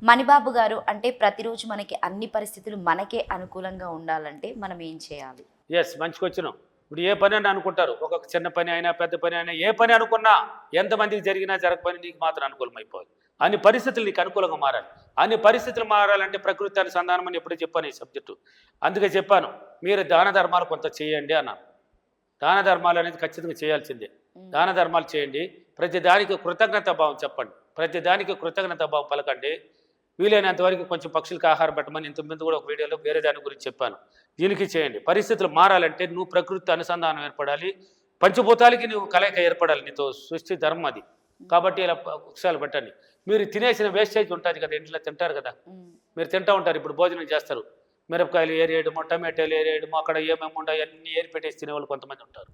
మణిబాబు గారు, అంటే ప్రతిరోజు మనకి అన్ని పరిస్థితులు మనకే అనుకూలంగా ఉండాలంటే మనం ఏం చేయాలి? మంచి క్వశ్చన్. ఇప్పుడు ఏ పని అని అనుకుంటారు, ఒక్కొక్క చిన్న పని అయినా పెద్ద పని అయినా ఏ పని అనుకున్నా ఎంతమందికి జరిగినా జరగపని నీకు మాత్రం అనుకూలమైపోవాలి. అన్ని పరిస్థితులు నీకు అనుకూలంగా మారాలి. అన్ని పరిస్థితులు మారాలంటే ప్రకృతి అనుసంధానం అని ఎప్పుడూ చెప్పాను ఈ సబ్జెక్టు. అందుకే చెప్పాను, మీరు దాన ధర్మాలు కొంత చేయండి అన్నాను. దాన ధర్మాలు అనేది ఖచ్చితంగా చేయాల్సిందే. దాన ధర్మాలు చేయండి, ప్రతి దానికి కృతజ్ఞత భావం చెప్పండి, ప్రతి దానికి కృతజ్ఞత భావం పలకండి. వీలైనంత వరకు కొంచెం పక్షులకు ఆహారం పెట్టమని ఇంతకుముందు కూడా ఒక వీడియోలో వేరే దాని గురించి చెప్పాను. దీనికి చేయండి. పరిస్థితులు మారాలంటే నువ్వు ప్రకృతి అనుసంధానం ఏర్పడాలి, పంచభూతాలకి నువ్వు కలయిక ఏర్పడాలి, నీతో సృష్టి ధర్మం అది. కాబట్టి ఇలా వృక్షాలు పెట్టండి. మీరు తినేసిన వేస్టేజ్ ఉంటుంది కదా, ఇంట్లో తింటారు కదా, మీరు తింటూ ఉంటారు. ఇప్పుడు భోజనం చేస్తారు, మిరపకాయలు ఏరేయడమో టమాటాలు ఏరేయడమో అక్కడ ఏమేమి ఉండవు అన్నీ ఏరి పెట్టేసి తినేవాళ్ళు కొంతమంది ఉంటారు,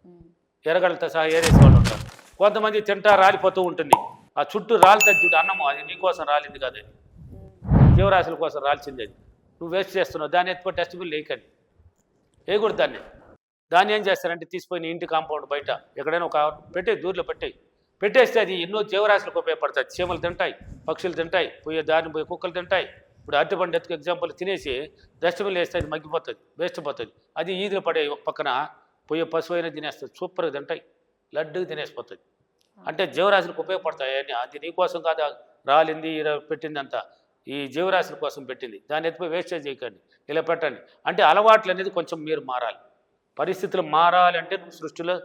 ఎర్రగడ్డలతో సహా ఏరేసే వాళ్ళు ఉంటారు. కొంతమంది తింటా రాలిపోతూ ఉంటుంది, ఆ చుట్టూ రాలుతుంది చూడు అన్నము, అది నీకోసం రాలింది కాదు, అది జీవరాశుల కోసం రాల్చింది. అది నువ్వు వేస్ట్ చేస్తున్నావు, దాన్ని ఎత్తుకో డస్ట్బిన్ లేకండి, వేయకూడదు దాన్ని ఏం చేస్తారంటే తీసుకొని ఇంటి కాంపౌండ్ బయట ఎక్కడైనా ఒక దూరిలో పెట్టేస్తే అది ఎన్నో జీవరాశులకు ఉపయోగపడతాయి. చీమలు తింటాయి, పక్షులు తింటాయి, పోయే దారిని పోయి కుక్కలు తింటాయి. ఇప్పుడు అరటిపండు ఎత్తుకు ఎగ్జాంపుల్ తినేసి డస్ట్బిన్లో వేస్తే అది మగ్గిపోతుంది, వేస్ట్ పోతుంది. అది ఈదులు పడే ఒక పక్కన పోయే పశువు అయినా తినేస్తుంది, సూపర్గా తింటాయి, లడ్డుగా తినేసిపోతుంది. అంటే జీవరాశులకు ఉపయోగపడతాయి అని. అది నీకోసం కాదు రాలింది పెట్టిందంతా, ఈ జీవరాశుల కోసం పెట్టింది. దాన్ని ఎత్తిపోయి వేస్టేజ్ చేయకండి, ఇలా పెట్టండి. అంటే అలవాట్లు అనేది కొంచెం మీరు మారాలి. పరిస్థితులు మారాలి అంటే నువ్వు సృష్టిలో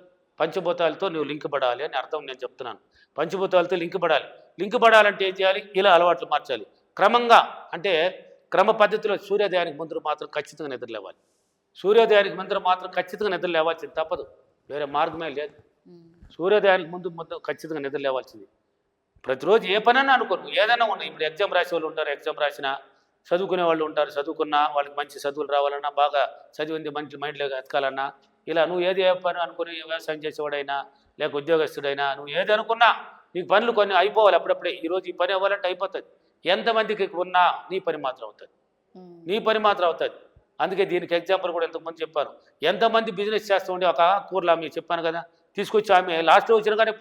పంచభూతాలతో నువ్వు లింక్ పడాలి అని అర్థం. నేను చెప్తున్నాను, పంచభూతాలతో లింక్ పడాలంటే ఏం చేయాలి? ఇలా అలవాట్లు మార్చాలి క్రమంగా. అంటే క్రమ పద్ధతిలో సూర్యోదయానికి ముందు మాత్రం ఖచ్చితంగా నిద్ర లేవాలి. సూర్యోదయానికి ముందు మాత్రం ఖచ్చితంగా నిద్ర లేవాల్సింది, తప్పదు, వేరే మార్గమే లేదు. సూర్యోదయానికి ముందు ఖచ్చితంగా నిద్ర లేవాల్సింది. ప్రతిరోజు ఏ పనైనా అనుకోను, ఏదైనా ఉన్నాయి. ఇప్పుడు ఎగ్జామ్ రాసే వాళ్ళు ఉంటారు, ఎగ్జామ్ రాసిన చదువుకునే వాళ్ళు ఉంటారు, చదువుకున్నా వాళ్ళకి మంచి చదువులు రావాలన్నా, బాగా చదివింది మంచి మైండ్లో ఎతకాలన్నా, ఇలా నువ్వు ఏది ఏ పని అనుకుని వ్యవసాయం చేసేవాడైనా లేక ఉద్యోగస్తుడైనా నువ్వు ఏది అనుకున్నా నీకు పనులు కొన్ని అయిపోవాలి అప్పుడప్పుడే. ఈరోజు ఈ పని అవ్వాలంటే అయిపోతుంది. ఎంతమందికి ఉన్నా నీ పని మాత్రం అవుతుంది. అందుకే దీనికి ఎగ్జాంపుల్ కూడా ఇంతకుముందు చెప్పాను. ఎంతమంది బిజినెస్ చేస్తూ ఉండే ఒక కూరలు ఆమె చెప్పాను కదా, తీసుకొచ్చి ఆమె లాస్ట్లో వచ్చిన కానీ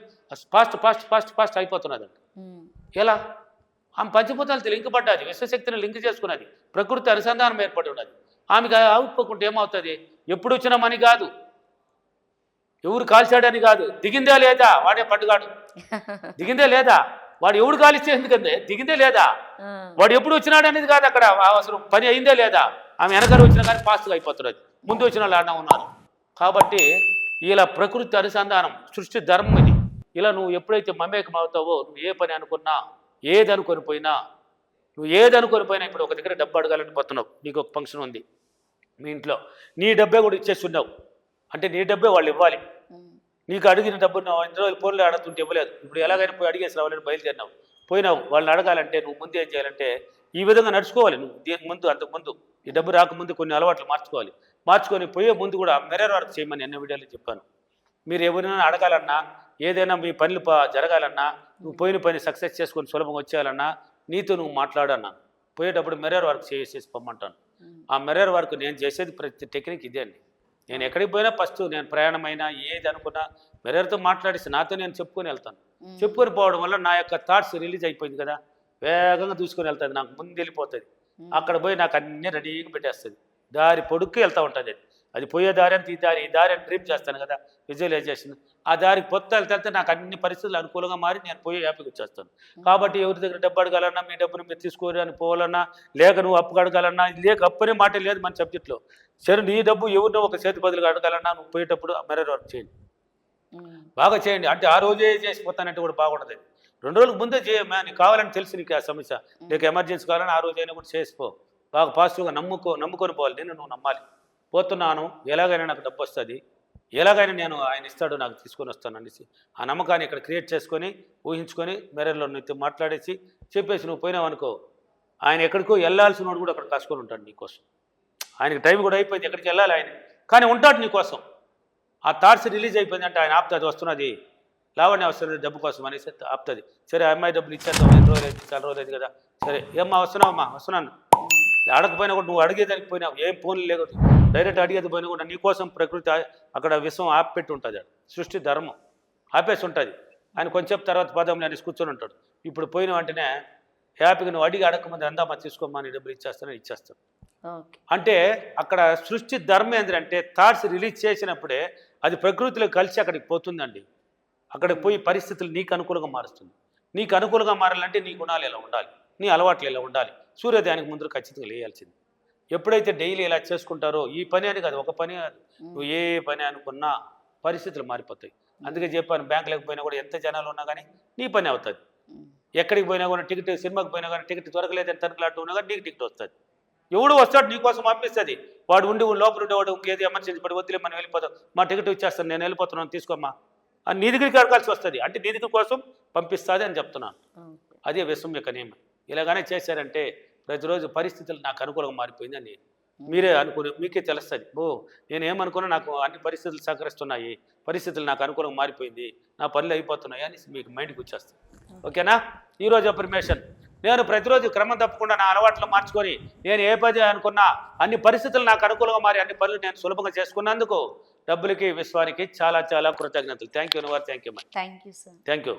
ఫాస్ట్ అయిపోతున్నది. ఎలా? ఆమె పంచభూతాలతో లింక్ పడ్డది, విశ్వశక్తిని లింక్ చేసుకున్నది, ప్రకృతి అనుసంధానం ఏర్పడి ఉన్నది. ఆమెకు అవుకోకుంటే ఏమవుతుంది? ఎప్పుడు వచ్చిన మని కాదు, ఎవరు కాల్చాడని కాదు, దిగిందే లేదా వాడే పట్టుగాడు, దిగిందే లేదా వాడు ఎవడు కాలిస్తే ఎందుకంటే దిగిందే లేదా, వాడు ఎప్పుడు వచ్చినాడు అనేది కాదు అక్కడ అసలు పని అయిందే లేదా. ఆమె వెనకాల వచ్చినా కానీ ఫాస్ట్గా అయిపోతున్నది, ముందు వచ్చిన వాళ్ళు ఆడ ఉన్నారు. కాబట్టి ఇలా ప్రకృతి అనుసంధానం సృష్టి ధర్మం ఇది. ఇలా నువ్వు ఎప్పుడైతే మమేకం అవుతావో, నువ్వు ఏ పని అనుకున్నా, ఏది అనుకొని పోయినా ఇప్పుడు ఒక దగ్గర డబ్బు అడగాలని పోతున్నావు, నీకు ఒక ఫంక్షన్ ఉంది మీ ఇంట్లో, నీ డబ్బే కూడా ఇచ్చేస్తున్నావు అంటే నీ డబ్బే వాళ్ళు ఇవ్వాలి. నీకు అడిగిన డబ్బు 2 రోజులు ఫోన్లో అడుగుతుంటే ఇవ్వలేదు. ఇప్పుడు ఎలాగైనా పోయి అడిగేసి రావాలని బయలుదేరినావు, పోయినావు. వాళ్ళని అడగాలంటే నువ్వు ముందు ఏం చేయాలంటే ఈ విధంగా నడుచుకోవాలి. నువ్వు దీనికి ముందు అంతకుముందు ఈ డబ్బు రాకముందు కొన్ని అలవాట్లు మార్చుకొని పోయే ముందు కూడా మిర్రర్ వర్క్ చేయమని ఎన్నో వీడియోలో చెప్పాను. మీరు ఎవరైనా అడగాలన్నా, ఏదైనా మీ పనులు జరగాలన్నా, నువ్వు పోయిన పని సక్సెస్ చేసుకొని సులభంగా వచ్చేయాలన్నా నీతో నువ్వు మాట్లాడన్నా, పోయేటప్పుడు మిర్రర్ వర్క్ చేసేసి పొమ్మంటాను. ఆ మిర్రర్ వర్క్ నేను చేసేది ప్రతి టెక్నిక్ ఇదే అండి. నేను ఎక్కడికి పోయినా ఫస్ట్ నేను ప్రయాణమైనా ఏది అనుకున్నా మిర్రర్తో మాట్లాడేసి నాతో నేను చెప్పుకొని వెళ్తాను. చెప్పుకొని పోవడం వల్ల నా యొక్క థాట్స్ రిలీజ్ అయిపోయింది కదా, వేగంగా దూసుకొని వెళ్తుంది, నాకు ముందు వెళ్ళిపోతుంది. అక్కడ పోయి నాకు అన్నీ రెడీగా పెట్టేస్తుంది, దారి పొడుక్కి వెళ్తూ ఉంటుంది. అది పోయే దారి అంటే ఈ దారి అని డ్రీమ్ చేస్తాను కదా, విజువలైజేషన్. ఆ దారికి వెళ్తే నాకు అన్ని పరిస్థితులు అనుకూలంగా మారి నేను పోయి హ్యాపీగా వచ్చేస్తాను. కాబట్టి ఎవరి దగ్గర డబ్బు అడగాలన్నా, మీ డబ్బును మీరు తీసుకోరు అని పోవాలన్నా, లేక నువ్వు అప్పు అడగాలన్నా, లేక అప్పు అనే మాట లేదు మన సబ్జెక్ట్లో. సరే నీ డబ్బు ఎవరినో ఒక చేతి బదులుగా అడగాలన్నా నువ్వు పోయేటప్పుడు మిర్రర్ వర్క్ చేయండి, బాగా చేయండి. అంటే ఆ రోజే చేసిపోతానంటే కూడా బాగుంటుంది. 2 రోజులకు ముందే చేయమ్మా, నీకు కావాలని తెలిసి నీకు ఆ సమస్య నీకు ఎమర్జెన్సీ కావాలని ఆ రోజైనా కూడా చేసిపో. బాగా పాజిటివ్గా నమ్ముకొని పోవాలి. నేను నువ్వు నమ్మాలి, పోతున్నాను ఎలాగైనా నాకు డబ్బు వస్తుంది, ఎలాగైనా నేను ఆయన ఇస్తాడు నాకు తీసుకొని వస్తాను అనేసి ఆ నమ్మకాన్ని ఇక్కడ క్రియేట్ చేసుకొని ఊహించుకొని మిర్రర్లో నీతో మాట్లాడేసి చెప్పేసి నువ్వు పోయినావు అనుకో, ఆయన ఎక్కడికో వెళ్ళాల్సిన వాడు కూడా అక్కడ కాసుకొని ఉంటాడు నీకోసం. ఆయనకి టైం కూడా అయిపోయింది, ఎక్కడికి వెళ్ళాలి ఆయన, కానీ ఉంటాడు నీకోసం. ఆ థాట్స్ రిలీజ్ అయిపోయింది అంటే ఆయన ఆపుతుంది, వస్తున్నది లావణ్య వస్తుంది డబ్బు కోసం అనేసి ఆపుతుంది. సరే అమ్మాయి డబ్బులు ఇచ్చేద్దాం, 2 రోజులు అయితే 4 రోజులు అయితే కదా, సరే ఏమ్మా వస్తున్నావమ్మా, వస్తున్నాను. అడగపోయినా కూడా నువ్వు అడిగేదానికి పోయినావు, ఏం ఫోన్లు లేదు, డైరెక్ట్ అడిగేది పోయినా కూడా నీకోసం ప్రకృతి అక్కడ విశ్వం ఆపెట్టి ఉంటుంది, సృష్టి ధర్మం ఆపేసి ఉంటుంది. ఆయన కొంచెం తర్వాత పదంలో అనేసి కూర్చొని ఉంటాడు. ఇప్పుడు పోయిన వెంటనే హ్యాపీగా నువ్వు అడిగి అడగకముందు అందామా తీసుకోమ్మా నీ డబ్బులు ఇచ్చేస్తాను. ఓకే. అంటే అక్కడ సృష్టి ధర్మం ఏంటంటే థాట్స్ రిలీజ్ చేసినప్పుడే అది ప్రకృతిలో కలిసి అక్కడికి పోతుందండి. అక్కడికి పోయి పరిస్థితులు నీకు అనుకూలంగా మారుస్తుంది. నీకు అనుకూలంగా మారాలంటే నీ గుణాలు ఎలా ఉండాలి, నీ అలవాట్లు ఎలా ఉండాలి, సూర్యోదయానికి ముందు ఖచ్చితంగా లేయాల్సింది. ఎప్పుడైతే డైలీ ఇలా చేసుకుంటారో ఈ పని అని కాదు, ఒక పని కాదు, నువ్వు ఏ పని అనుకున్నా పరిస్థితులు మారిపోతాయి. అందుకే చెప్పాను, బ్యాంకులకు పోయినా కూడా ఎంత జనాలు ఉన్నా కానీ నీ పని అవుతుంది. ఎక్కడికి పోయినా కూడా టికెట్, సినిమాకి పోయినా కానీ టికెట్ దొరకలేదని తనకులాంటి ఉన్నా కానీ నీకు టికెట్ వస్తుంది. ఎవడు వస్తాడు నీకోసం పంపిస్తుంది. వాడు ఉండి లోపల ఉండేవాడు ఏది ఎమర్జెన్సీ పడి వద్దులే మనం వెళ్ళిపోతాం, మా టికెట్ ఇచ్చేస్తాను నేను వెళ్ళిపోతున్నాను తీసుకోమ్మా అని నీ దగ్గరికి అడగాల్సి వస్తుంది. అంటే నీ దగ్గర కోసం పంపిస్తుంది అని చెప్తున్నాను. అదే విశ్వం యొక్క నియమం. ఇలాగానే చేశారంటే ప్రతిరోజు పరిస్థితులు నాకు అనుకూలంగా మారిపోయింది అని మీరే అనుకుని మీకే తెలుస్తుంది. నేను ఏమనుకున్నా నాకు అన్ని పరిస్థితులు సహకరిస్తున్నాయి, పరిస్థితులు నాకు అనుకూలంగా మారిపోయింది, నా పనులు అయిపోతున్నాయి అని మీకు మైండ్కి వచ్చేస్తుంది. ఓకేనా? ఈరోజు అఫర్మేషన్, నేను ప్రతిరోజు క్రమం తప్పకుండా నా అలవాట్లు మార్చుకొని నేను ఏ పని అనుకున్నా అన్ని పరిస్థితులు నాకు అనుకూలంగా మారి అన్ని పనులు నేను సులభంగా చేసుకున్నందుకు డబ్బులకి విశ్వానికి చాలా చాలా కృతజ్ఞతలు. Thank you. Thank you sir. Thank you.